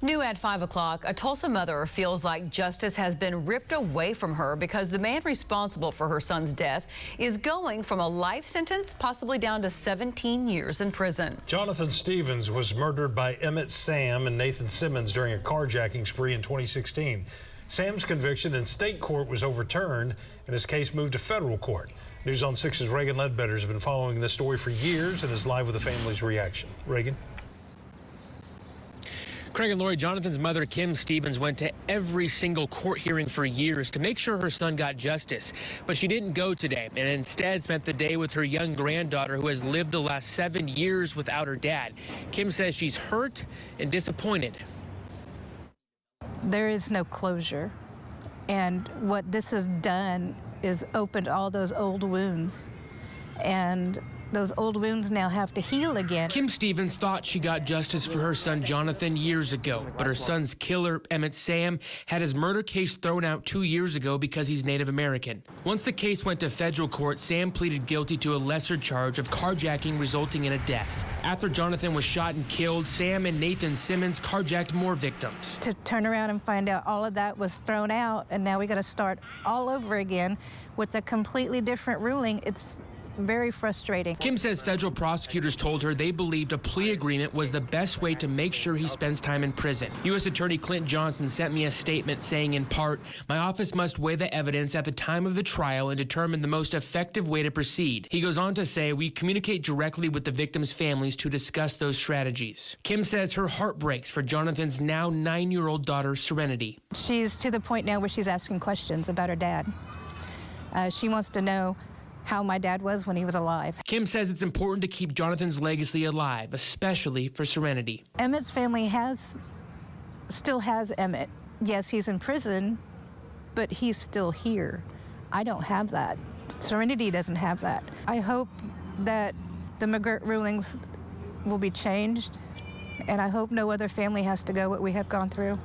New at 5 o'clock, a Tulsa mother feels like justice has been ripped away from her because the man responsible for her son's death is going from a life sentence possibly down to 17 years in prison. Jonathan Stevens was murdered by Emmett Sam and Nathan Simmons during a carjacking spree in 2016. Sam's conviction in state court was overturned and his case moved to federal court. News on 6's Reagan Ledbetter has been following this story for years and is live with the family's reaction. Reagan? Craig and Lori, Jonathan's mother, Kim Stevens, went to every single court hearing for years to make sure her son got justice. But she didn't go today and instead spent the day with her young granddaughter who has lived the last 7 years without her dad. Kim says she's hurt and disappointed. There is no closure. And what this has done is opened all those old wounds. And those old wounds now have to heal again. Kim Stevens thought she got justice for her son Jonathan years ago, but her son's killer, Emmett Sam, had his murder case thrown out 2 years ago because he's Native American. Once the case went to federal court, Sam pleaded guilty to a lesser charge of carjacking resulting in a death. After Jonathan was shot and killed, Sam and Nathan Simmons carjacked more victims. To turn around and find out all of that was thrown out, and now we got to start all over again with a completely different ruling, it's very frustrating. Kim says federal prosecutors told her they believed a plea agreement was the best way to make sure he spends time in prison. U.S. Attorney Clint Johnson sent me a statement saying, in part, "My office must weigh the evidence at the time of the trial and determine the most effective way to proceed." He goes on to say, "We communicate directly with the victims' families to discuss those strategies." Kim says her heart breaks for Jonathan's now 9-year-old daughter, Serenity. She's to the point now where she's asking questions about her dad. She wants to know how my dad was when he was alive. Kim says it's important to keep Jonathan's legacy alive, especially for Serenity. Emmett's family still has Emmett. Yes, he's in prison, but he's still here. I don't have that. Serenity doesn't have that. I hope that the McGirt rulings will be changed, and I hope no other family has to go what we have gone through.